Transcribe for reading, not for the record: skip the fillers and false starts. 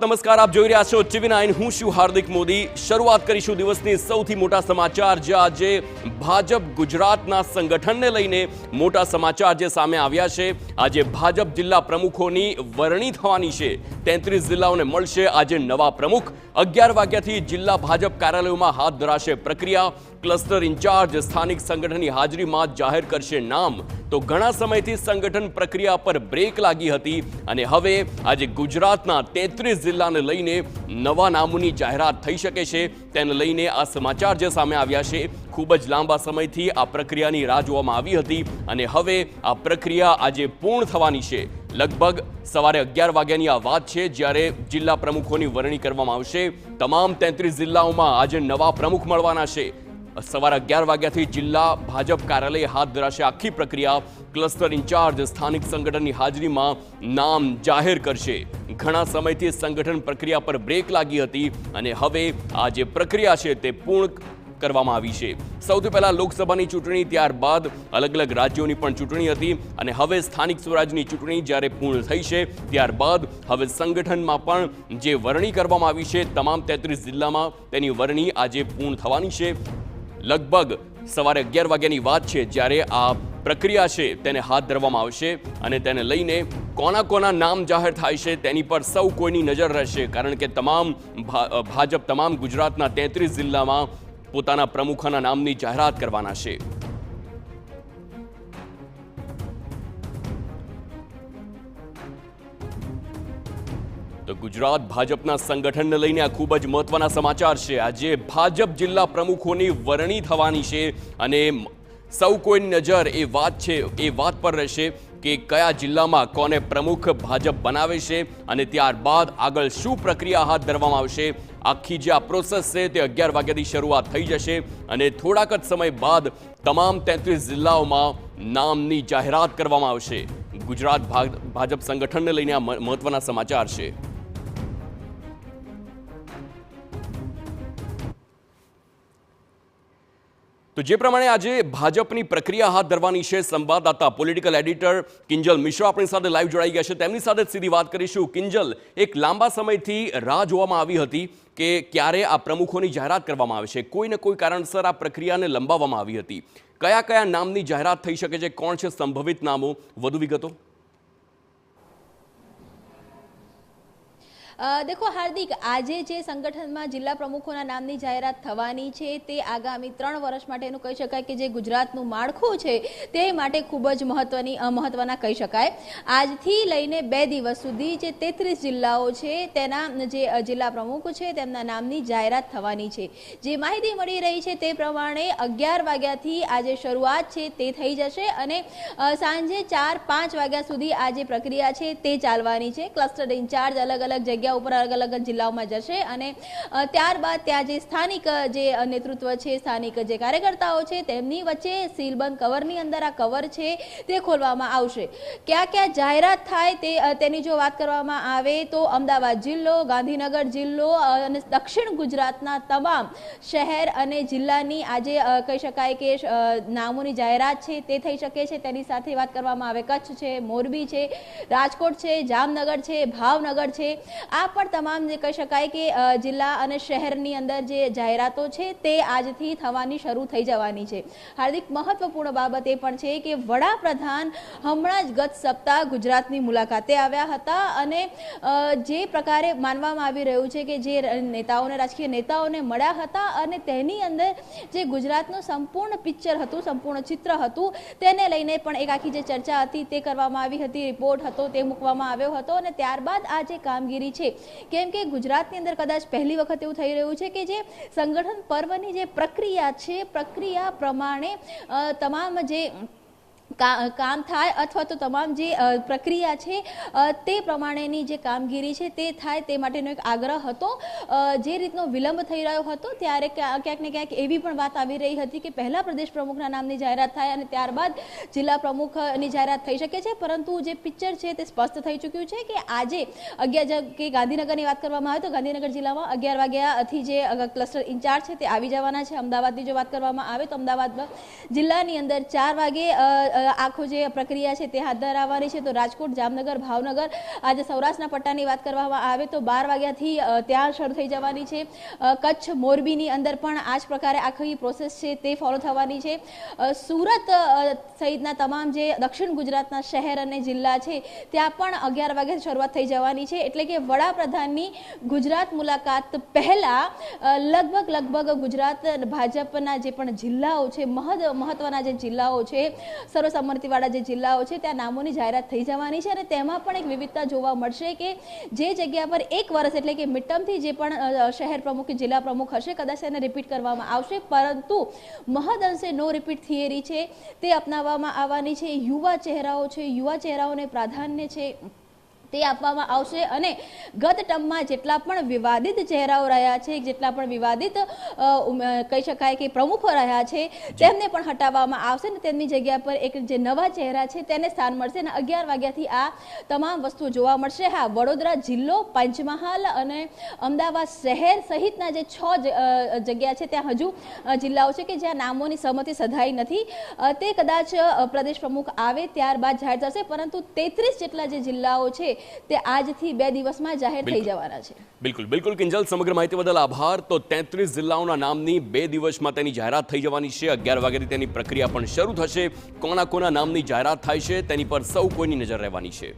નમસ્કાર, આપ જોઈ રહ્યા છો TV9. હું છું હાર્દિક મોદી. શરૂઆત કરીશું દિવસની સૌથી મોટા સમાચાર જે આજે ભાજપ ગુજરાતના સંગઠનને લઈને મોટા સમાચાર જે સામે આવ્યા છે. આજે ભાજપ જિલ્લા પ્રમુખોની વરણી થવાની છે. 33 જિલ્લાઓને મળશે આજે નવા પ્રમુખ. 11 વાગ્યાથી જિલ્લા ભાજપ કાર્યાલયોમાં હાથ ધરાશે પ્રક્રિયા. ક્લસ્ટર ઇન્ચાર્જ સ્થાનિક સંગઠનની હાજરીમાં જાહેર કરશે નામ. તો ઘણા સમયથી સંગઠન પ્રક્રિયા પર બ્રેક લાગી હતી અને હવે આજે ગુજરાતના 33 જિલ્લાને લઈને નવા નામોની જાહેરાત થઈ શકે છે. તેને લઈને આ સમાચાર જે સામે આવ્યા છે. ખૂબ જ લાંબા સમયથી આ પ્રક્રિયાની રાહ જોવામાં આવી હતી અને હવે આ પ્રક્રિયા આજે પૂર્ણ થવાની છે. લગભગ સવારે 11 વાગ્યાની આ વાત છે જ્યારે જિલ્લા પ્રમુખોની વરણી કરવામાં આવશે. તમામ 33 જિલ્લાઓમાં આજે નવા પ્રમુખ મળવાના છે. સવારે 11 વાગ્યાથી જિલ્લા ભાજપ કાર્યાલય હાથ ધરાશે આખી પ્રક્રિયા. ક્લસ્ટર ઇન્ચાર્જ સ્થાનિક સંગઠનની હાજરીમાં નામ જાહેર કરશે. ઘણા સમયથી સંગઠન પ્રક્રિયા પર બ્રેક લાગી હતી અને હવે આ જે પ્રક્રિયા છે તે પૂર્ણ કરવામાં આવી છે. સૌથી પહેલા લોકસભાની ચૂંટણી, ત્યારબાદ અલગ અલગ રાજ્યોની પણ ચૂંટણી હતી અને હવે સ્થાનિક સ્વરાજની ચૂંટણી જ્યારે પૂર્ણ થઈ છે ત્યારબાદ હવે સંગઠનમાં પણ જે વરણી કરવામાં આવી છે તમામ 33 જિલ્લામાં તેની વરણી આજે પૂર્ણ થવાની છે. લગભગ સવારે 11 વાગ્યાની વાત છે જ્યારે આ પ્રક્રિયા છે તેને હાથ ધરવામાં આવશે અને તેને લઈને કોના નામ જાહેર થાય છે તેની પર સૌ કોઈની નજર રહેશે. કારણ કે ભાજપ તમામ ગુજરાતના 33 જિલ્લામાં પોતાના પ્રમુખોના નામની જાહેરાત કરવાના છે. તો ગુજરાત ભાજપના સંગઠનને લઈને આ ખૂબ જ મહત્વના સમાચાર છે. આજે ભાજપ જિલ્લા પ્રમુખોની વરણી થવાની છે અને સૌ કોઈની નજર એ વાત પર રહેશે કે કયા જિલ્લામાં કોને પ્રમુખ ભાજપ બનાવે છે અને ત્યારબાદ આગળ શું પ્રક્રિયા હાથ ધરવામાં આવશે. આખી જે આ પ્રોસેસ છે તે 11 વાગ્યાથી શરૂઆત થઈ જશે અને થોડાક જ સમય બાદ તમામ 33 જિલ્લાઓમાં નામની જાહેરાત કરવામાં આવશે. ગુજરાત ભાજપ સંગઠનને લઈને આ મહત્વના સમાચાર છે. તો જે પ્રમાણે આજે ભાજપની પ્રક્રિયા હાથ ધરવાની છે, સંવાદદાતા પોલિટિકલ એડિટર કિંજલ મિશ્રા આપણી સાથે લાઈવ જોડાઈ ગયા છે. તેમની સાથે સીધી વાત કરીશું. કિંજલ, એક લાંબા સમયથી રાહ જોવામાં આવી હતી કે ક્યારે આ પ્રમુખોની જાહેરાત કરવામાં આવે છે. કોઈ ને કોઈ કારણસર આ પ્રક્રિયાને લંબાવવામાં આવી હતી. કયા નામની જાહેરાત થઈ શકે છે? કોણ છે સંભવિત નામો? વધુ વિગતો. દેખો હાર્દિક, આજે જે સંગઠનમાં જિલ્લા પ્રમુખોના નામની જાહેરાત થવાની છે તે આગામી 3 વર્ષ માટેનું કહી શકાય કે જે ગુજરાતનું માળખું છે તે માટે ખૂબ જ મહત્વના કહી શકાય. આજથી લઈને 2 દિવસ સુધી જે 33 જિલ્લાઓ છે તેના જે જિલ્લા પ્રમુખ છે તેમના નામની જાહેરાત થવાની છે. જે માહિતી મળી રહી છે તે પ્રમાણે 11 વાગ્યાથી આજે શરૂઆત છે તે થઈ જશે અને સાંજે 4-5 વાગ્યા સુધી આ જે પ્રક્રિયા છે તે ચાલવાની છે. ક્લસ્ટર ઇન્ચાર્જ અલગ અલગ જગ્યા ઉપર અલગ અલગ જિલ્લાઓમાં જશે અને ત્યારબાદ ત્યાં જે સ્થાનિક જે નેતૃત્વ છે, સ્થાનિક જે કાર્યકર્તાઓ છે તેમની વચ્ચે સીલબંધ કવરની અંદર આ કવર છે તે ખોલવામાં આવશે. ક્યાં જાહેરાત થાય તેની જો વાત કરવામાં આવે તો અમદાવાદ જિલ્લો, ગાંધીનગર જિલ્લો અને દક્ષિણ ગુજરાતના તમામ શહેર અને જિલ્લાની આજે કહી શકાય કે નામોની જાહેરાત છે તે થઈ શકે છે. તેની સાથે વાત કરવામાં આવે કચ્છ છે, મોરબી છે, રાજકોટ છે, જામનગર છે, ભાવનગર છે. આ પણ તમામ જે કહી શકાય કે જિલ્લા અને શહેરની અંદર જે જાહેરાતો છે તે આજથી થવાની શરૂ થઈ જવાની છે. હાર્દિક, મહત્વપૂર્ણ બાબત એ પણ છે કે વડાપ્રધાન હમણાં જ ગત સપ્તાહ ગુજરાતની મુલાકાતે આવ્યા હતા અને જે પ્રકારે માનવામાં આવી રહ્યું છે કે જે રાજકીય નેતાઓને મળ્યા હતા અને તેની અંદર જે ગુજરાતનું સંપૂર્ણ પિક્ચર હતું, સંપૂર્ણ ચિત્ર હતું, તેને લઈને પણ એક આખી જે ચર્ચા હતી તે કરવામાં આવી હતી. રિપોર્ટ હતો તે મૂકવામાં આવ્યો હતો અને ત્યારબાદ આ જે કામગીરી છે, કેમ કે ગુજરાતની અંદર કદાચ પહેલી વખત એવું થઈ રહ્યું છે કે જે સંગઠન પર્વની જે પ્રક્રિયા છે, પ્રક્રિયા પ્રમાણે તમામ જે કામ થાય અથવા તો તમામ જે પ્રક્રિયા છે તે પ્રમાણેની જે કામગીરી છે તે થાય તે માટેનો એક આગ્રહ હતો. જે રીતનો વિલંબ થઈ રહ્યો હતો ત્યારે ક્યાંક ને ક્યાંક એવી પણ વાત આવી રહી હતી કે પહેલા પ્રદેશ પ્રમુખના નામની જાહેરાત થાય અને ત્યારબાદ જિલ્લા પ્રમુખની જાહેરાત થઈ શકે છે. પરંતુ જે પિક્ચર છે તે સ્પષ્ટ થઈ ચૂક્યું છે કે આજે 11 કે ગાંધીનગરની વાત કરવામાં આવે તો ગાંધીનગર જિલ્લામાં 11 વાગ્યાથી જે ક્લસ્ટર ઇન્ચાર્જ છે તે આવી જવાના છે. અમદાવાદની જો વાત કરવામાં આવે તો અમદાવાદ જિલ્લાની અંદર 4 વાગે આખો જે પ્રક્રિયા છે તે હાથ ધરાવવાની છે. તો રાજકોટ, જામનગર, ભાવનગર, આજે સૌરાષ્ટ્રના પટ્ટાની વાત કરવામાં આવે તો 12 વાગ્યાથી ત્યાં શરૂ થઈ જવાની છે. કચ્છ, મોરબીની અંદર પણ આ જ પ્રકારે આખી પ્રોસેસ છે તે ફોલો થવાની છે. સુરત સહિતના તમામ જે દક્ષિણ ગુજરાતના શહેર અને જિલ્લા છે ત્યાં પણ 11 વાગ્યાથી શરૂઆત થઈ જવાની છે. એટલે કે વડાપ્રધાનની ગુજરાત મુલાકાત પહેલા લગભગ ગુજરાત ભાજપના જે પણ જિલ્લાઓ છે, મહત્વના જે જિલ્લાઓ છે, સર્વસંમતિવાળા જે જિલ્લાઓ છે ત્યાં નામોની જાહેરાત થઈ જવાની છે. અને તેમાં પણ એક વિવિધતા જોવા મળશે કે જે જગ્યા પર 1 વર્ષ એટલે કે મિડટર્મથી જે પણ શહેર પ્રમુખ કે જિલ્લા પ્રમુખ હશે કદાચ તેને રિપીટ કરવામાં આવશે, પરંતુ મહદઅંશે નો રિપીટ થિયરી છે તે અપનાવવામાં આવવાની છે. યુવા ચહેરાઓ છે, યુવા ચહેરાઓને પ્રાધાન્ય છે તે આપવામાં આવશે. અને ગત ટર્મમાં જેટલા પણ વિવાદિત ચહેરાઓ રહ્યા છે, જેટલા પણ વિવાદિત કહી શકાય કે પ્રમુખો રહ્યા છે તેમને પણ હટાવવામાં આવશે અને તેમની જગ્યા પર એક જે નવા ચહેરા છે તેને સ્થાન મળશે. અને 11 વાગ્યાથી આ તમામ વસ્તુઓ જોવા મળશે. હા, વડોદરા જિલ્લો, પંચમહાલ અને અમદાવાદ શહેર સહિતના જે 6 જગ્યા છે ત્યાં હજુ જિલ્લાઓ છે કે જ્યાં નામોની સહમતિ સધાઈ નથી. તે કદાચ પ્રદેશ પ્રમુખ આવે ત્યારબાદ જાહેર થશે, પરંતુ 33 જેટલા જે જિલ્લાઓ છે તે આજથી 2 દિવસમાં જાહેર થઈ જવાના છે. બિલકુલ કિંજલ, સમગ્ર માહિતી બદલ આભાર. તો 33 જિલ્લાઓના નામની 2 દિવસમાં તેની જાહેરાત થઈ જવાની છે. 11 વાગ્યાથી તેની પ્રક્રિયા પણ શરૂ થશે. કોના નામની જાહેરાત થાય છે તેની પર સૌ કોઈની નજર રહેવાની છે.